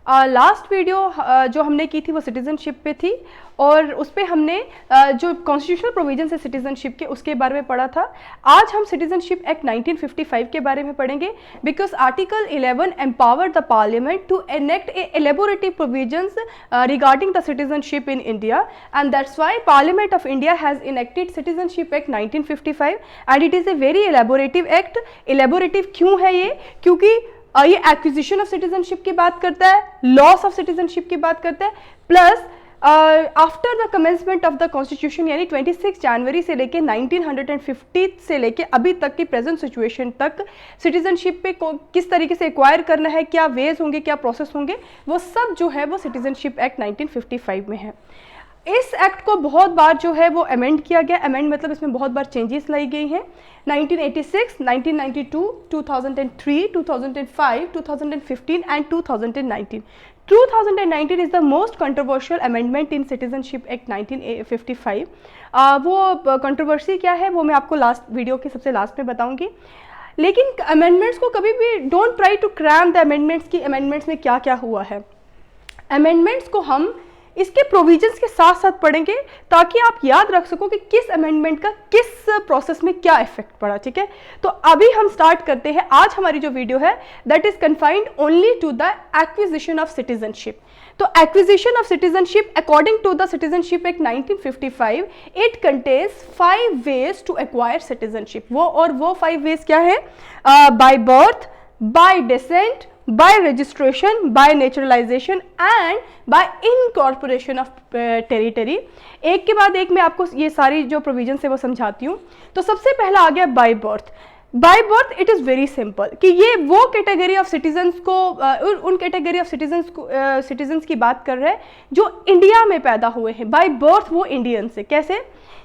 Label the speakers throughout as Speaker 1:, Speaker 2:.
Speaker 1: Last video जो हमने की थी वो सिटीजनशिप पे थी, और उस पर हमने जो कॉन्स्टिट्यूशनल प्रोविजन है सिटीजनशिप के उसके बारे में पढ़ा था। आज हम सिटीजनशिप एक्ट 1955 के बारे में पढ़ेंगे, because article 11 empower the parliament to enact a elaborative provisions regarding the citizenship in India, and that's why parliament of India has enacted citizenship act 1955 and it is a very elaborative act. Elaborative क्यों है ये? क्योंकि ये acquisition of citizenship की बात करता है, loss of citizenship की बात करता है, plus after the commencement of the constitution यानी 26 जनवरी से लेके 1950 से लेके अभी तक की प्रेजेंट सिचुएशन तक सिटीजनशिप पे किस तरीके से एक्वायर करना है, क्या वेज होंगे, क्या प्रोसेस होंगे, वो सब जो है वो सिटीजनशिप एक्ट 1955 में है। इस एक्ट को बहुत बार जो है वो अमेंड किया गया। अमेंड मतलब इसमें बहुत बार चेंजेस लाई गई हैं। 1986, 1992, 2003, 2005, 2015 and 2019. 2019 is the most controversial amendment in Citizenship Act 1955. वो कंट्रोवर्सी क्या है वो मैं आपको लास्ट वीडियो के सबसे लास्ट में बताऊंगी। लेकिन अमेंडमेंट्स को कभी भी don't try to cram the amendments की अमेंडमेंट्स में क्या क्या हुआ है। अमेंडमेंट्स को हम इसके प्रोविजंस के साथ साथ पढ़ेंगे ताकि आप याद रख सको कि किस अमेंडमेंट का किस प्रोसेस में क्या इफेक्ट पड़ा। ठीक है, तो अभी हम स्टार्ट करते हैं। आज हमारी जो वीडियो है that is confined only to the acquisition of citizenship. तो acquisition of citizenship according to the citizenship act 1955 it contains 5 ways to acquire citizenship. वो 5 वेज क्या है? By birth, by descent, by registration, by naturalization and by incorporation of territory। एक के बाद एक मैं आपको ये सारी जो प्रोविजन है वो समझाती हूँ। तो सबसे पहला आ गया bye birth. By birth it is very simple कि ये वो कैटेगरी ऑफ सिटीजन्स को उन कैटेगरी ऑफ सिटीजन्स की बात कर रहे हैं जो इंडिया में पैदा हुए हैं। बाय बर्थ वो इंडियन से कैसे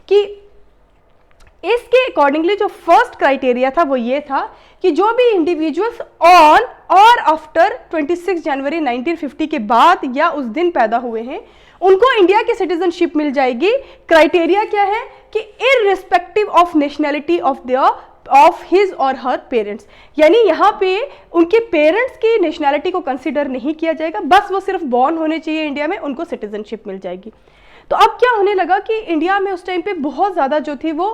Speaker 1: कि इसके अकॉर्डिंगली जो फर्स्ट क्राइटेरिया था वो ये था कि जो भी इंडिविजुअल्स ऑन और आफ्टर 26 जनवरी 1950 के बाद या उस दिन पैदा हुए हैं उनको इंडिया की सिटीजनशिप मिल जाएगी। क्राइटेरिया क्या है कि irrespective of nationality of his और हर पेरेंट्स, यानी यहाँ पे उनके पेरेंट्स की नेशनैलिटी को कंसिडर नहीं किया जाएगा, बस वो सिर्फ बॉर्न होने चाहिए इंडिया में, उनको सिटीजनशिप मिल जाएगी। तो अब क्या होने लगा कि इंडिया में उस टाइम पे बहुत ज़्यादा जो थी वो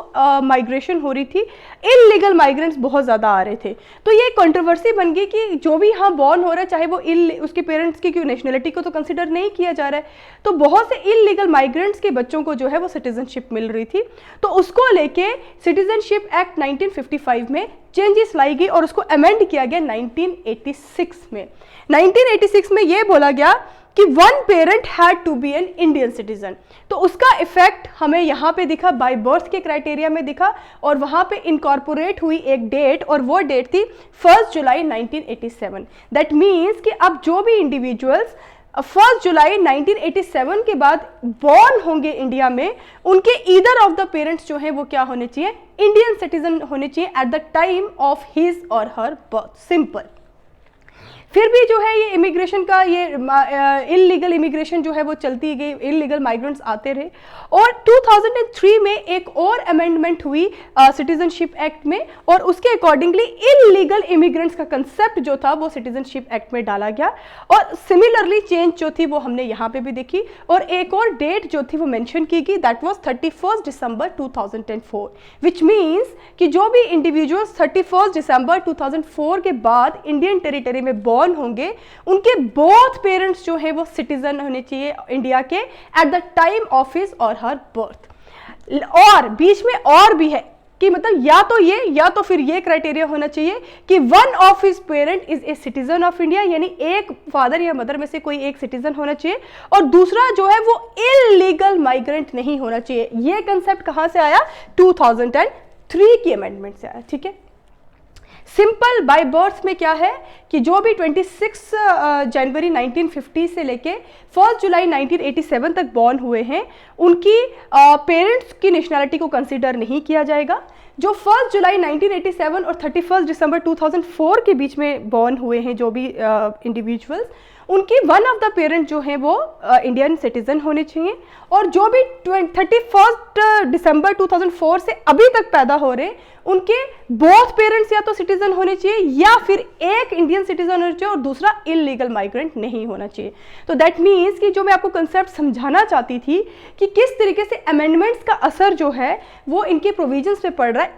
Speaker 1: माइग्रेशन हो रही थी, इलीगल माइग्रेंट्स बहुत ज़्यादा आ रहे थे। तो ये कंट्रोवर्सी बन गई कि जो भी यहाँ बॉर्न हो रहा है चाहे वो उसके पेरेंट्स की क्यों नेशनलिटी को तो कंसिडर नहीं किया जा रहा है, तो बहुत से इलीगल माइग्रेंट्स के बच्चों को जो है वो सिटीजनशिप मिल रही थी। तो उसको लेके सिटीजनशिप एक्ट 1955 में चेंजेस लाई गई और उसको अमेंड किया गया 1986 में। 1986 में ये बोला गया कि 1 parent had to be an Indian citizen. तो उसका इफेक्ट हमें यहाँ पे दिखा, बाय बर्थ के क्राइटेरिया में दिखा, और वहाँ पे इनकॉर्पोरेट हुई एक डेट, और वो डेट थी 1 जुलाई 1987। दैट मीन्स कि अब जो भी इंडिविजुअल्स 1 जुलाई 1987 के बाद बॉर्न होंगे इंडिया में, उनके ईदर ऑफ द पेरेंट्स जो है वो क्या होने चाहिए? इंडियन सिटीजन होने चाहिए at the time of his और हर बर्थ। सिंपल। फिर भी जो है ये इमिग्रेशन का ये इलीगल इमिग्रेशन जो है वो चलती गई, इलीगल माइग्रेंट्स आते रहे, और 2003 में एक और अमेंडमेंट हुई सिटीजनशिप एक्ट में, और उसके अकॉर्डिंगली इलीगल इमिग्रेंट्स का कंसेप्ट जो था वो सिटीजनशिप एक्ट में डाला गया। और सिमिलरली चेंज जो थी वो हमने यहाँ पे भी देखी, और एक और डेट जो थी वो मेंशन की गई, that was 31 December 2004, which means कि जो भी इंडिविजुअल्स 31 दिसंबर 2004 के बाद इंडियन टेरिटरी में होंगे उनके बोथ पेरेंट्स जो है वो सिटीजन होने चाहिए इंडिया के at the time of his और हर बर्थ। और बीच में और भी है कि मतलब या तो ये या तो फिर ये क्राइटेरिया होना चाहिए कि 1 of his parent is a citizen of India, यानी एक फादर या मदर में से कोई एक सिटीजन होना चाहिए, और दूसरा जो है वो इलीगल माइग्रेंट नहीं होना चाहिए। ये कंसेप्ट कहां से आया? 2003 की अमेंडमेंट से आया। ठीक है, सिंपल बाय बर्थ में क्या है कि जो भी 26 जनवरी 1950 से लेके 1 जुलाई 1987 तक बॉर्न हुए हैं उनकी पेरेंट्स की नेशनैलिटी को कंसीडर नहीं किया जाएगा। जो 1 जुलाई 1987 और 31 दिसंबर 2004 के बीच में बॉर्न हुए हैं जो भी इंडिविजुअल्स, उनकी 1 ऑफ द पेरेंट जो है वो इंडियन सिटीजन होने चाहिए, और जो भी 31 दिसंबर 2004 से अभी तक पैदा हो रहे हैं उनके बोथ पेरेंट्स या तो सिटीजन होने चाहिए या फिर एक इंडियन इंडियन सिटीजन होना चाहिए और दूसरा इलीगल माइग्रेंट नहीं होना चाहिए। तो दैट मीन्स कि जो मैं आपको कंसेप्ट समझाना चाहती थी कि किस तरीके से अमेंडमेंट्स का असर जो है वो इनके प्रोविजंस पे पड़ रहा है,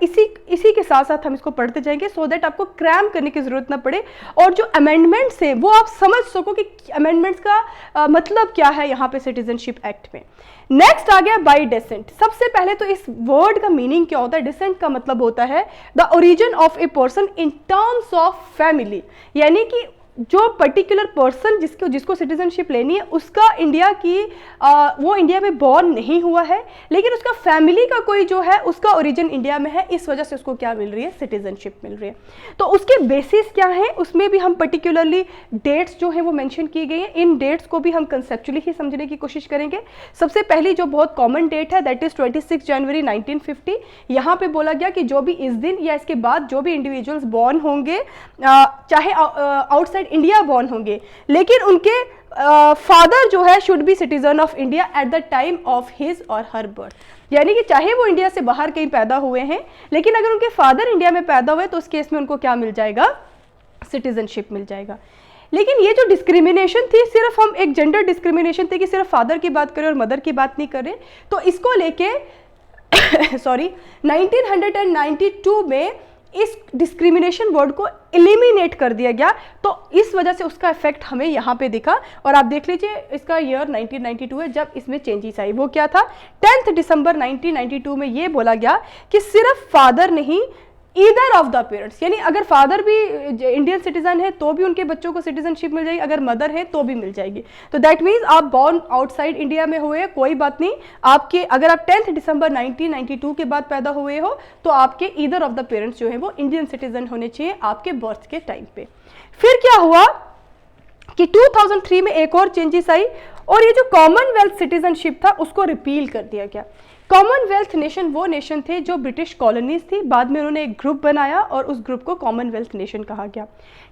Speaker 1: इसी के साथ साथ हम इसको पढ़ते जाएंगे सो दैट आपको क्रैम करने की जरूरत ना पड़े और जो अमेंडमेंट्स है वो आप समझ सको कि अमेंडमेंट्स का मतलब क्या है यहाँ पे सिटीजनशिप एक्ट में। नेक्स्ट आ गया बाय डिसेंट। सबसे पहले तो इस वर्ड का मीनिंग क्या होता है। डिसेंट का मतलब होता है the origin of a person in terms of family, यानी कि जो पर्टिकुलर पर्सन जिसको सिटीजनशिप लेनी है उसका इंडिया की वो इंडिया में बॉर्न नहीं हुआ है, लेकिन उसका फैमिली का कोई जो है उसका ओरिजिन इंडिया में है, इस वजह से उसको क्या मिल रही है, सिटीजनशिप मिल रही है। तो उसके बेसिस क्या है, उसमें भी हम पर्टिकुलरली डेट्स जो है वो मेंशन की गई है। इन डेट्स को भी हम कंसेप्चुअली ही समझने की कोशिश करेंगे। सबसे पहली जो बहुत कॉमन डेट है दैट इज 26 जनवरी 1950। यहाँ पे बोला गया कि जो भी इस दिन या इसके बाद जो भी इंडिविजुअल्स बॉर्न होंगे, चाहे आउटसाइड इंडिया बॉर्न होंगे, लेकिन उनके फादर जो है should be citizen of India at the time of his और हर बर्थ, यानी कि चाहे वो इंडिया से बाहर कहीं पैदा हुए हैं लेकिन अगर उनके फादर इंडिया में पैदा हुए तो उस केस में उनको क्या मिल जाएगा, सिटीजनशिप मिल जाएगा। लेकिन ये जो डिस्क्रिमिनेशन थी, सिर्फ हम एक जेंडर डिस्क्रिमिनेशन थे कि सिर्फ फादर की बात करें और मदर की बात नहीं करें, तो इसको लेके सॉरी 1992 में इस डिस्क्रिमिनेशन वर्ड को एलिमिनेट कर दिया गया। तो इस वजह से उसका इफेक्ट हमें यहाँ पे दिखा और आप देख लीजिए इसका ईयर 1992 है जब इसमें चेंजेस आई। वो क्या था, 10 दिसंबर 1992 में ये बोला गया कि सिर्फ फादर नहीं, ईदर ऑफ द पेरेंट्स, यानी अगर फादर भी इंडियन सिटीजन है तो भी उनके बच्चों को सिटीजनशिप मिल जाएगी, अगर मदर है तो भी मिल जाएगी। तो दैट मीन्स आप बॉर्न आउटसाइड इंडिया में हुए कोई बात नहीं, आपके अगर आप 10 दिसंबर 1992 के बाद पैदा हुए हो तो आपके ईदर ऑफ द पेरेंट्स जो है वो इंडियन सिटीजन होने चाहिए आपके बर्थ के टाइम पे। फिर क्या हुआ कि 2003 में एक और चेंजेस आई और ये जो कॉमनवेल्थ सिटीजनशिप था उसको रिपील कर दिया गया। कॉमनवेल्थ नेशन वो नेशन थे जो ब्रिटिश कॉलोनीज थी, बाद में उन्होंने एक ग्रुप बनाया और उस ग्रुप को कॉमनवेल्थ नेशन कहा गया।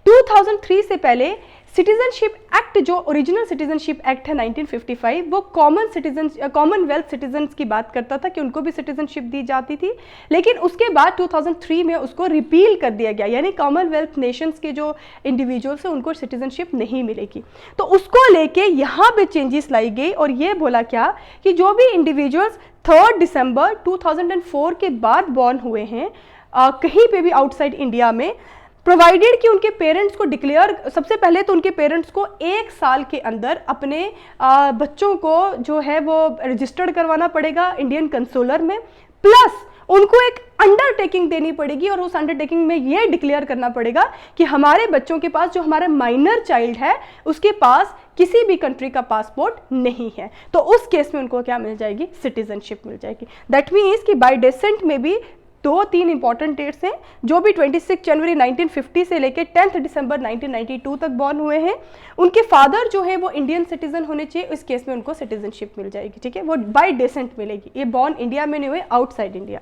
Speaker 1: 2003 से पहले सिटीजनशिप एक्ट, जो ओरिजिनल सिटीजनशिप एक्ट है 1955, वो कॉमनवेल्थ सिटीजन्स की बात करता था कि उनको भी सिटीजनशिप दी जाती थी, लेकिन उसके बाद 2003 में उसको रिपील कर दिया गया, यानी कॉमनवेल्थ नेशंस के जो इंडिविजुअल्स हैं उनको सिटीजनशिप नहीं मिलेगी। तो उसको लेके यहाँ पे चेंजेस लाई गई और ये बोला क्या कि जो भी इंडिविजुअल्स 3 दिसंबर 2004 के बाद बॉर्न हुए हैं कहीं पे भी आउटसाइड इंडिया में, प्रोवाइडेड कि उनके पेरेंट्स को डिक्लेयर, सबसे पहले तो उनके पेरेंट्स को 1 साल के अंदर अपने बच्चों को जो है वो रजिस्टर्ड करवाना पड़ेगा इंडियन कंसुलर में, प्लस उनको एक अंडरटेकिंग देनी पड़ेगी और उस अंडरटेकिंग में ये डिक्लेयर करना पड़ेगा कि हमारे बच्चों के पास, जो हमारा माइनर चाइल्ड है उसके पास किसी भी कंट्री का पासपोर्ट नहीं है, तो उस केस में उनको क्या मिल जाएगी, सिटीजनशिप मिल जाएगी। दैट मीन्स कि बाय डेसेंट में भी 2-3 इंपॉर्टेंट डेट्स हैं, जो भी 26 जनवरी 1950 से लेकर 10 दिसंबर 1992 तक बॉर्न हुए हैं, उनके फादर जो है वो इंडियन सिटीजन होने चाहिए, इस केस में उनको सिटीजनशिप मिल जाएगी। ठीक है, वो बाय डेसेंट मिलेगी, ये बॉर्न इंडिया में नहीं हुए, आउटसाइड इंडिया।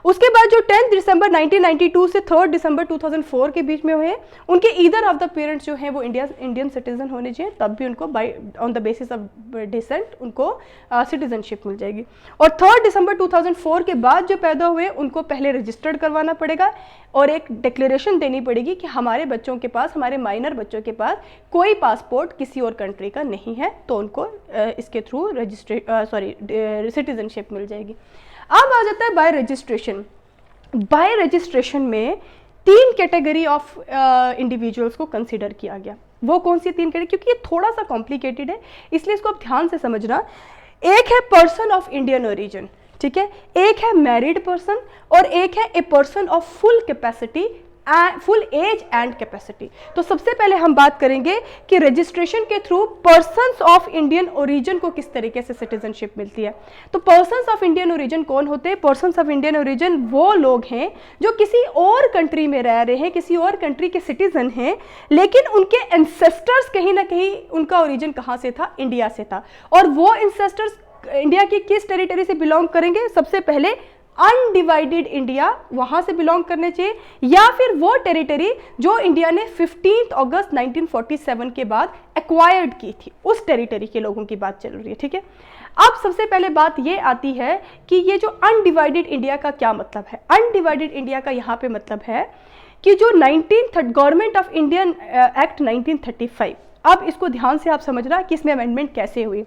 Speaker 1: उसके बाद जो 10 दिसंबर 1992 से 3 दिसंबर 2004 के बीच में हुए, उनके ईदर ऑफ द पेरेंट्स जो हैं वो इंडियन सिटीजन होने चाहिए, तब भी उनको by on the basis of descent उनको सिटीजनशिप मिल जाएगी। और 3 दिसंबर 2004 के बाद जो पैदा हुए उनको पहले रजिस्टर्ड करवाना पड़ेगा और एक डिक्लेरेशन देनी पड़ेगी कि हमारे बच्चों के पास, हमारे माइनर बच्चों के पास कोई पासपोर्ट किसी और कंट्री का नहीं है, तो उनको इसके थ्रू सिटीजनशिप मिल जाएगी। अब आ जाता है बाय रजिस्ट्रेशन। बाय रजिस्ट्रेशन में 3 कैटेगरी ऑफ इंडिविजुअल्स को कंसीडर किया गया। वो कौन सी 3 कैटेगरी, क्योंकि ये थोड़ा सा कॉम्प्लिकेटेड है इसलिए इसको आप ध्यान से समझना। एक है पर्सन ऑफ इंडियन ओरिजिन, ठीक है, एक है मैरिड पर्सन और एक है a person of full capacity, full age and capacity. तो सबसे पहले हम बात करेंगे कि रजिस्ट्रेशन के through persons of Indian origin को किस तरीके से सिटीजनशिप मिलती है। तो पर्सन्स ऑफ इंडियन ओरिजिन कौन होते हैं? पर्सन्स ऑफ इंडियन ओरिजिन वो लोग हैं जो किसी और कंट्री में रह रहे हैं, किसी और कंट्री के सिटीजन हैं, लेकिन उनके एंसेस्टर्स कहीं ना कहीं, उनका ओरिजिन कहाँ से था? इंडिया से था। और वो एंसेस्टर्स इंडिया की किस टेरिटरी से बिलोंग करेंगे? सबसे पहले अनडिवाइडेड इंडिया, वहां से बिलोंग करने चाहिए, या फिर वो टेरिटरी जो इंडिया ने 15 अगस्त 1947 के बाद एक्वायर्ड की थी, उस टेरिटरी के लोगों की बात चल रही है। ठीक है, अब सबसे पहले बात ये आती है कि ये जो अनडिवाइडेड इंडिया का क्या मतलब है। अनडिवाइडेड इंडिया का यहाँ पे मतलब है कि जो गवर्नमेंट ऑफ इंडियन एक्ट 1935, अब इसको ध्यान से आप समझना कि इसमें अमेंडमेंट कैसे हुई।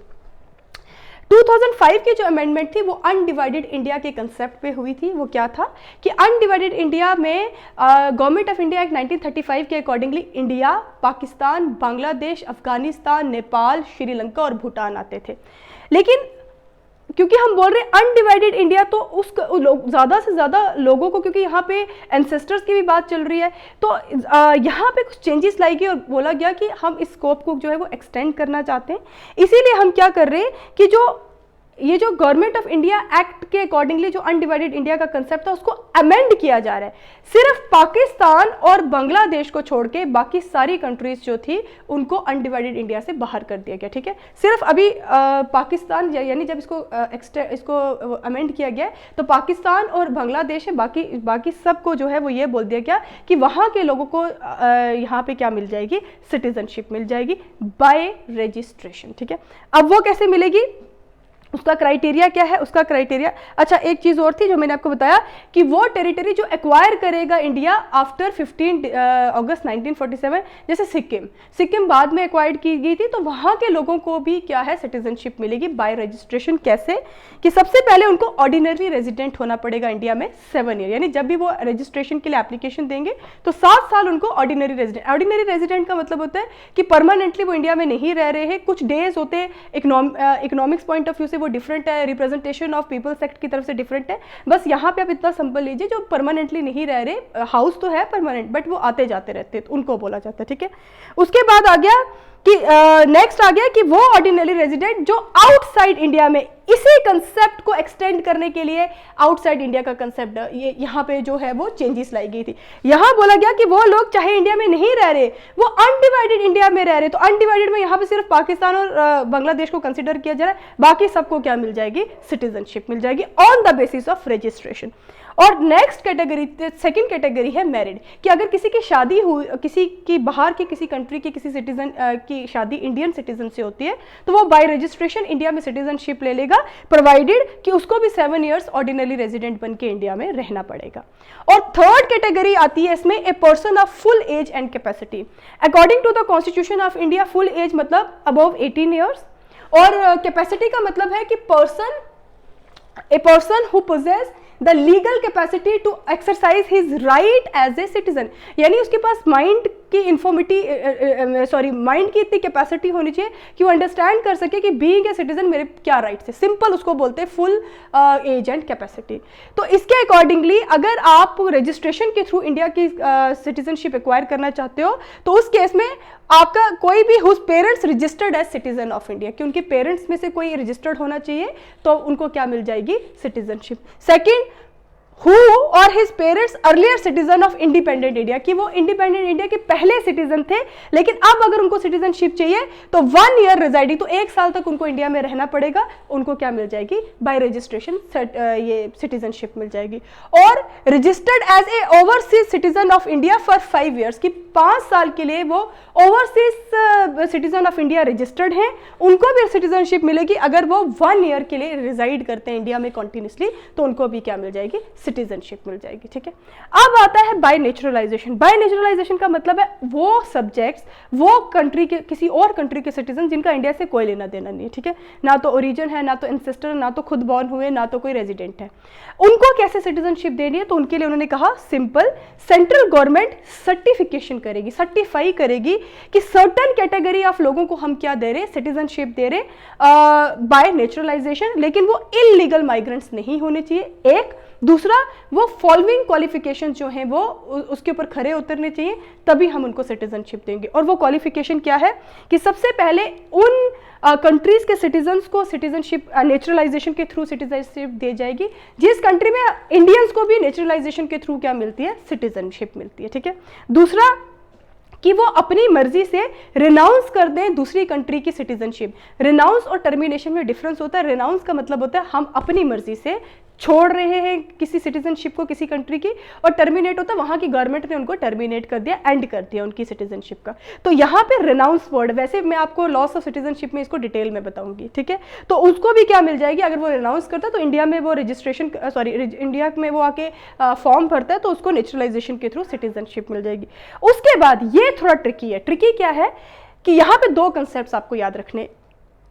Speaker 1: 2005 की जो अमेंडमेंट थी वो अनडिवाइडेड इंडिया के कंसेप्ट पे हुई थी। वो क्या था कि अनडिवाइडेड इंडिया में गवर्नमेंट ऑफ इंडिया एक्ट 1935 के अकॉर्डिंगली इंडिया, पाकिस्तान, बांग्लादेश, अफगानिस्तान, नेपाल, श्रीलंका और भूटान आते थे। लेकिन क्योंकि हम बोल रहे हैं अनडिवाइडेड इंडिया, तो उस ज़्यादा से ज़्यादा लोगों को, क्योंकि यहाँ पे एंसेस्टर्स की भी बात चल रही है, तो यहाँ पे कुछ चेंजेस लाई गई और बोला गया कि हम इस स्कोप को जो है वो एक्सटेंड करना चाहते हैं। इसीलिए हम क्या कर रहे हैं कि ये जो गवर्नमेंट ऑफ इंडिया एक्ट के अकॉर्डिंगली जो अनडिवाइडेड इंडिया का कंसेप्ट था उसको अमेंड किया जा रहा है। सिर्फ पाकिस्तान और बांग्लादेश को छोड़ के बाकी सारी कंट्रीज जो थी उनको अनडिवाइडेड इंडिया से बाहर कर दिया गया, ठीक है। सिर्फ अभी पाकिस्तान, यानी जब इसको अमेंड किया गया तो पाकिस्तान और बांग्लादेश है, बाकी सबको जो है वो ये बोल दिया गया कि वहाँ के लोगों को यहाँ पे क्या मिल जाएगी, सिटीजनशिप मिल जाएगी बाय रजिस्ट्रेशन, ठीक है। अब वो कैसे मिलेगी, उसका क्राइटेरिया क्या है, उसका क्राइटेरिया, अच्छा एक चीज़ और थी जो मैंने आपको बताया कि वो टेरिटरी जो एक्वायर करेगा इंडिया आफ्टर 15 अगस्त 1947, जैसे सिक्किम बाद में एक्वायर्ड की गई थी, तो वहाँ के लोगों को भी क्या है, सिटीजनशिप मिलेगी बाय रजिस्ट्रेशन। कैसे कि सबसे पहले उनको ऑर्डिनरी रेजिडेंट होना पड़ेगा इंडिया में 7 ईयर, यानी जब भी वो रजिस्ट्रेशन के लिए एप्लीकेशन देंगे तो 7 साल उनको ऑर्डिनरी रेजिडेंट का मतलब होता है कि परमानेंटली वो इंडिया में नहीं रह रहे हैं, कुछ डेज होते हैं, इकोनॉमिक्स पॉइंट ऑफ व्यू से वो डिफरेंट है, रिप्रेजेंटेशन ऑफ पीपल्स एक्ट की तरफ से डिफरेंट है। बस यहाँ पे आप इतना सिंपल लीजिए, जो परमानेंटली नहीं रह रहे, हाउस तो है परमानेंट बट वो आते जाते रहते हैं, तो उनको बोला जाता है, ठीक है। उसके बाद आ गया कि नेक्स्ट आ गया कि वो ऑर्डिनरी रेजिडेंट जो आउटसाइड इंडिया में, इसी कंसेप्ट को एक्सटेंड करने के लिए आउटसाइड इंडिया का कंसेप्ट ये यहाँ पे जो है वो चेंजेस लाई गई थी। यहाँ बोला गया कि वो लोग चाहे इंडिया में नहीं रह रहे, वो अनडिवाइडेड इंडिया में रह रहे, तो अनडिवाइडेड में यहाँ पे सिर्फ पाकिस्तान और बांग्लादेश को कंसिडर किया जा रहा है, बाकी सबको क्या मिल जाएगी, सिटीजनशिप मिल जाएगी on the basis of registration. और नेक्स्ट कैटेगरी, सेकंड कैटेगरी है मैरिड, कि अगर किसी की शादी हुई, किसी की बाहर की किसी कंट्री के किसी सिटीजन की शादी इंडियन सिटीजन से होती है, तो वो बाय रजिस्ट्रेशन इंडिया में सिटीजनशिप ले लेगा, प्रोवाइडेड कि उसको भी 7 इयर्स ऑर्डिनरी रेजिडेंट बन के इंडिया में रहना पड़ेगा। और थर्ड कैटेगरी आती है इसमें, a person of full age and capacity. According to the constitution of India full age मतलब अबव 18 ईयर्स, और कैपेसिटी का मतलब है कि a person who possesses the legal capacity to exercise his right as a citizen, यानी उसके पास mind की mind की इतनी कैपेसिटी होनी चाहिए कि वो अंडरस्टैंड कर सके कि बीइंग ए सिटीजन मेरे क्या राइट्स है। सिंपल उसको बोलते हैं फुल एज एंड कैपेसिटी। तो इसके अकॉर्डिंगली अगर आप रजिस्ट्रेशन के थ्रू इंडिया की सिटीजनशिप एक्वायर करना चाहते हो, तो उस केस में आपका कोई भी whose parents registered as citizen of India, कि उनके पेरेंट्स में से कोई रजिस्टर्ड होना चाहिए, तो उनको क्या मिल जाएगी, सिटीजनशिप। सेकंड, who और his parents earlier citizen of independent India, कि वो इंडिपेंडेंट इंडिया के पहले सिटीजन थे, लेकिन अब अगर उनको सिटीजनशिप चाहिए तो 1 ईयर रिजाइडिंग, तो 1 साल तक उनको इंडिया में रहना पड़ेगा, उनको क्या मिल जाएगी, बाय रजिस्ट्रेशन ये सिटीजनशिप मिल जाएगी। और registered as a overseas citizen of India for 5 years, कि 5 साल के लिए वो overseas citizen of India registered हैं, उनको भी सिटीजनशिप मिलेगी। अगर वो 1 ईयर के लिए रिजाइड करते हैं इंडिया में कंटिन्यूसली, तो उनको भी क्या मिल जाएगी, सिटीजनशिप मिल जाएगी, ठीक है। अब आता है बाय नेचुरलाइजेशन। बाय नेचुरलाइजेशन का मतलब है वो सब्जेक्ट्स, वो कंट्री के, किसी और कंट्री के सिटीजन जिनका इंडिया से कोई लेना देना नहीं है, ठीक है, ना तो ओरिजिन है, ना तो इंसेस्टर, ना तो खुद बॉर्न हुए, ना तो कोई रेजिडेंट है, उनको कैसे सिटीजनशिप देनी है, तो उनके लिए उन्होंने कहा सिंपल, सेंट्रल गवर्नमेंट सर्टिफिकेशन करेगी, सर्टिफाई करेगी कि सर्टन कैटेगरी ऑफ लोगों को हम क्या दे रहे, सिटीजनशिप दे रहे बाय नेचुरलाइजेशन, लेकिन वो इलीगल माइग्रेंट्स नहीं होने चाहिए, एक। दूसरा, वो फॉलोइंग क्वालिफिकेशन जो हैं वो उसके ऊपर खरे उतरने चाहिए, तभी हम उनको सिटीजनशिप देंगे। और वो क्वालिफिकेशन क्या है कि सबसे पहले उन कंट्रीज के सिटीजन्स को सिटीजनशिप नेचुरलाइजेशन के थ्रू सिटीजनशिप दी जाएगी जिस कंट्री में इंडियंस को भी नेचुरलाइजेशन के थ्रू क्या मिलती है, सिटीजनशिप मिलती है, ठीक है। दूसरा कि वो अपनी मर्जी से रिनाउंस कर दें दूसरी कंट्री की सिटीजनशिप। रिनाउंस और टर्मिनेशन में डिफरेंस होता है। रिनाउंस का मतलब होता है हम अपनी मर्जी से छोड़ रहे हैं किसी सिटीजनशिप को किसी कंट्री की, और टर्मिनेट होता है वहाँ की गवर्नमेंट ने उनको टर्मिनेट कर दिया, एंड कर दिया उनकी सिटीजनशिप का। तो यहाँ पे रिनाउंस वर्ड, वैसे मैं आपको लॉस ऑफ सिटीजनशिप में इसको डिटेल में बताऊंगी, ठीक है। तो उसको भी क्या मिल जाएगी, अगर वो रिनाउंस करता है तो इंडिया में वो रजिस्ट्रेशन इंडिया में वो आके फॉर्म भरता है तो उसको नेचुरलाइजेशन के थ्रू सिटीजनशिप मिल जाएगी। उसके बाद ये थोड़ा ट्रिकी है। ट्रिकी क्या है कि यहाँ पे दो कंसेप्ट आपको याद रखने,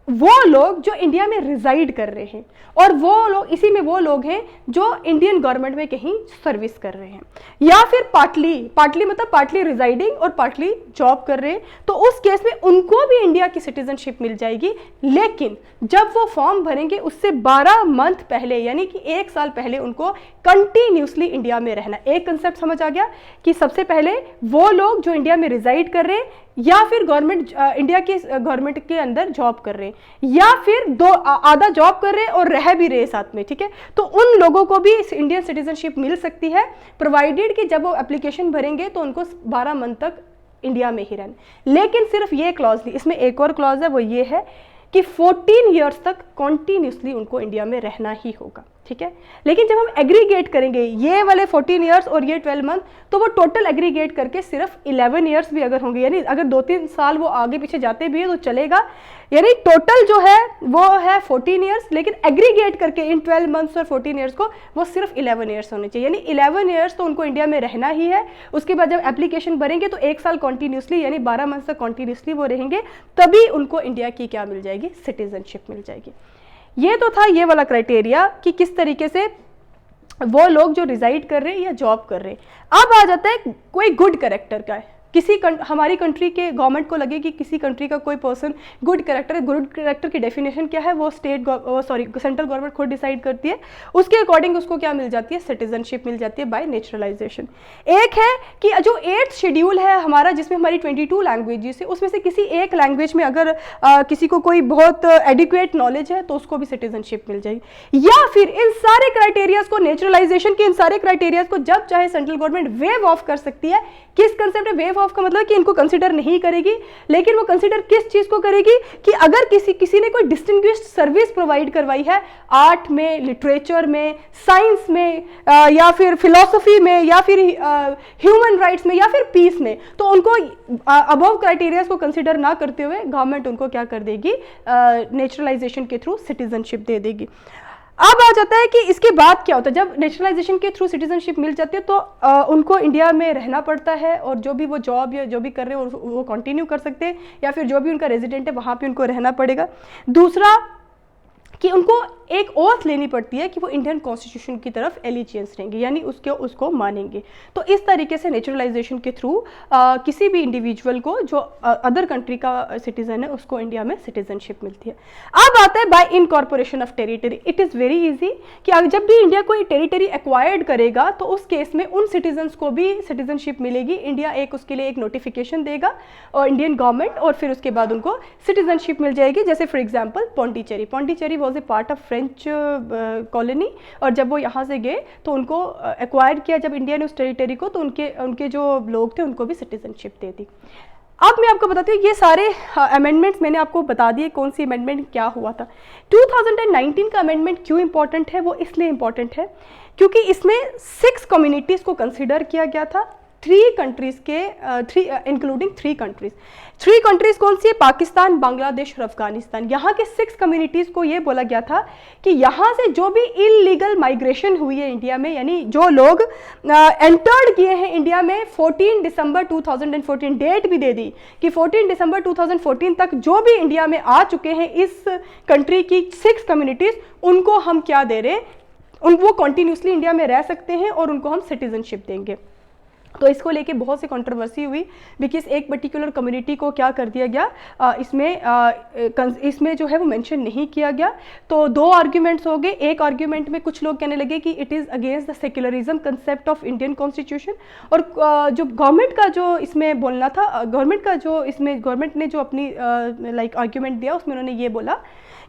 Speaker 1: वो लोग जो इंडिया में रिजाइड कर रहे हैं और वो लोग, इसी में वो लोग हैं जो इंडियन गवर्नमेंट में कहीं सर्विस कर रहे हैं, या फिर पार्टली मतलब पार्टली रिजाइडिंग और पार्टली जॉब कर रहे हैं, तो उस केस में उनको भी इंडिया की सिटीजनशिप मिल जाएगी। लेकिन जब वो फॉर्म भरेंगे उससे 12 मंथ पहले, यानी कि 1 साल पहले उनको कंटिन्यूसली इंडिया में रहना। एक कंसेप्ट समझ आ गया कि सबसे पहले वो लोग जो इंडिया में रिजाइड कर रहे हैं, या फिर गवर्नमेंट इंडिया के गवर्नमेंट के अंदर जॉब कर रहे हैं, या फिर आधा जॉब कर रहे हैं और रह भी रहे साथ में, ठीक है। तो उन लोगों को भी इंडियन सिटीजनशिप मिल सकती है, प्रोवाइडेड कि जब वो एप्लीकेशन भरेंगे तो उनको 12 मंथ तक इंडिया में ही रहना। लेकिन सिर्फ ये क्लॉज नहीं, इसमें एक और क्लॉज है, वो ये है कि 14 ईयर्स तक कॉन्टिन्यूसली उनको इंडिया में रहना ही होगा, ठीक है। लेकिन जब हम एग्रीगेट करेंगे ये वाले 14 ईयर्स और ये 12 मंथ, तो वो टोटल एग्रीगेट करके सिर्फ 11 ईयर्स भी अगर होंगे, यानी अगर 2-3 साल वो आगे पीछे जाते भी है तो चलेगा, यानी टोटल जो है वो है 14 ईयर्स, लेकिन एग्रीगेट करके इन 12 मंथ्स और 14 ईयर्स को वो सिर्फ 11 ईयर्स होने चाहिए। यानी 11 ईयर्स तो उनको इंडिया में रहना ही है। उसके बाद जब एप्लीकेशन भरेंगे तो 1 साल कॉन्टिन्यूसली, यानी 12 मंथ तक कॉन्टिन्यूसली वो रहेंगे, तभी उनको इंडिया की क्या मिल जाएगी, सिटीजनशिप मिल जाएगी। ये तो था ये वाला क्राइटेरिया कि किस तरीके से वो लोग जो रिजाइड कर रहे हैं या जॉब कर रहे हैं। अब आ जाता है कोई गुड कैरेक्टर का है, हमारी कंट्री के गवर्नमेंट को लगे कि किसी कंट्री का कोई पर्सन गुड कैरेक्टर है। गुड कैरेक्टर की डेफिनेशन क्या है, वो सेंट्रल गवर्नमेंट खुद डिसाइड करती है, उसके अकॉर्डिंग उसको क्या मिल जाती है, सिटीजनशिप मिल जाती है बाय नेचुरलाइजेशन। एक है कि जो 8th शेड्यूल है हमारा, जिसमें हमारी 22 लैंग्वेजेस है, उसमें से किसी एक लैंग्वेज में अगर किसी को कोई बहुत एडिक्वेट नॉलेज है तो उसको भी सिटीजनशिप मिल जाएगी। या फिर इन सारे क्राइटेरियाज को, नेचुरलाइजेशन के इन सारे क्राइटेरियाज को जब चाहे सेंट्रल गवर्नमेंट वेव ऑफ कर सकती है। किस कंसेप्ट है वेव ऑफ का मतलब कि इनको कंसीडर नहीं करेगी, लेकिन वो कंसीडर किस चीज को करेगी कि अगर किसी ने कोई डिस्टिंग्विश्ड सर्विस प्रोवाइड करवाई है आर्ट में, लिटरेचर में, साइंस में, या फिर फिलॉसफी में, या फिर ह्यूमन राइट्स में, या फिर पीस में, तो उनको अबव क्राइटेरियाज को कंसीडर ना करते हुए गवर्नमेंट उनको क्या कर देगी, नेचुरलाइजेशन के थ्रू सिटीजनशिप दे देगी। अब आ जाता है कि इसके बाद क्या होता है, जब नेशनलाइजेशन के थ्रू सिटीजनशिप मिल जाती है तो उनको इंडिया में रहना पड़ता है, और जो भी वो जॉब या जो भी कर रहे हैं वो कंटिन्यू कर सकते हैं, या फिर जो भी उनका रेजिडेंट है वहाँ पे उनको रहना पड़ेगा। दूसरा कि उनको एक ओथ लेनी पड़ती है कि वो इंडियन कॉन्स्टिट्यूशन की तरफ एलिजियंस रहेंगे, यानी उसको मानेंगे। तो इस तरीके से नेचुरलाइजेशन के थ्रू किसी भी इंडिविजुअल को जो अदर कंट्री का सिटीजन है उसको इंडिया में सिटीजनशिप मिलती है। अब आता है bye incorporation of territory. It is very easy कि जब भी इंडिया कोई टेरिटरी एक्वायर्ड करेगा तो उस केस में उन सिटीजन्स को भी सिटीजनशिप मिलेगी। इंडिया उसके लिए एक नोटिफिकेशन देगा और इंडियन गवर्नमेंट, और फिर उसके बाद उनको सिटीजनशिप मिल जाएगी। जैसे for example Pondicherry was a part of French colony, और जब वो यहाँ से गए तो उनको एक्वायर किया जब इंडिया ने उस टेरिटरी को, तो उनके जो लोग थे उनको भी सिटीजनशिप दे दी। अब मैं आपको बताती हूँ ये सारे अमेंडमेंट्स मैंने आपको बता दिए कौन सी अमेंडमेंट क्या हुआ था। 2019 का अमेंडमेंट क्यों इंपॉर्टेंट है, वो इसलिए इंपॉर्टेंट है क्योंकि इसमें 6 कम्युनिटीज़ को कंसिडर किया गया था, 3 कंट्रीज़ के इंक्लूडिंग 3 कंट्रीज़। 3 कंट्रीज़ कौन सी है, पाकिस्तान, बांग्लादेश और अफगानिस्तान। यहाँ के 6 कम्युनिटीज़ को ये बोला गया था कि यहाँ से जो भी इलीगल माइग्रेशन हुई है इंडिया में, यानी जो लोग एंटर्ड किए हैं इंडिया में 14 दिसंबर 2014, डेट भी दे दी कि 14 दिसंबर 2014 तक जो भी इंडिया में आ चुके हैं इस कंट्री की 6 कम्युनिटीज़, उनको हम क्या दे रहे हैं, वो कॉन्टीन्यूसली इंडिया में रह सकते हैं और उनको हम सिटीजनशिप देंगे। तो इसको लेके बहुत सी कंट्रोवर्सी हुई, बिकॉज एक पर्टिकुलर कम्युनिटी को क्या कर दिया गया, इसमें जो है वो मेंशन नहीं किया गया। तो 2 आर्ग्यूमेंट्स हो गए। एक आर्ग्यूमेंट में कुछ लोग कहने लगे कि it is against the secularism concept of Indian constitution, और जो गवर्नमेंट का जो इसमें बोलना था, गवर्नमेंट ने जो अपनी आर्ग्यूमेंट दिया उसमें उन्होंने ये बोला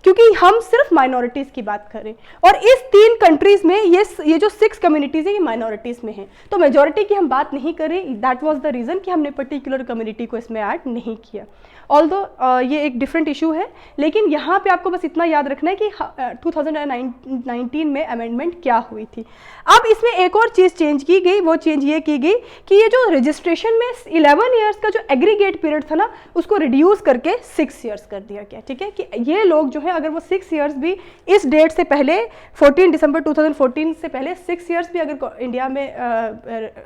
Speaker 1: क्योंकि हम सिर्फ माइनॉरिटीज़ की बात करें, और इस 3 कंट्रीज़ में ये जो 6 कम्युनिटीज़ है ये माइनॉरिटीज़ में हैं, तो मेजॉरिटी की हम बात नहीं करें। दैट वाज द रीज़न कि हमने पर्टिकुलर कम्युनिटी को इसमें ऐड नहीं किया। ऑल्दो ये एक डिफरेंट इशू है, लेकिन यहाँ पे आपको बस इतना याद रखना है कि 2019 में अमेंडमेंट क्या हुई थी। अब इसमें एक और चीज़ चेंज की गई, वो चेंज ये की गई कि ये जो रजिस्ट्रेशन में 11 ईयर्स का जो एग्रीगेट पीरियड था ना, उसको रिड्यूस करके 6 ईयर्स कर दिया गया। ठीक है, कि ये लोग जो है अगर वो 6 ईयर्स भी इस डेट से पहले 14 दिसंबर 2014 से पहले 6 ईयर्स भी अगर इंडिया में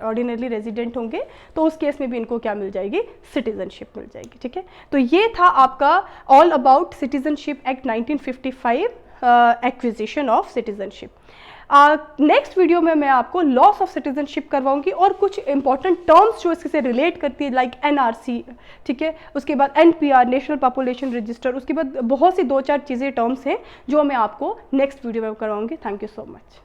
Speaker 1: ऑर्डिनरी रेजिडेंट होंगे तो उस केस में भी इनको क्या मिल जाएगी, सिटीजनशिप मिल जाएगी। ठीक है, तो ये था आपका all about citizenship act 1955, acquisition of citizenship. Next video में मैं आपको लॉस ऑफ सिटीजनशिप करवाऊंगी और कुछ इंपॉर्टेंट टर्म्स जो इससे रिलेट करती है, लाइक एनआरसी, ठीक है, उसके बाद एनपीआर, नेशनल पॉपुलेशन रजिस्टर, उसके बाद बहुत सी 2-4 चीज़ें टर्म्स हैं जो मैं आपको नेक्स्ट वीडियो में करवाऊंगी। Thank you so much.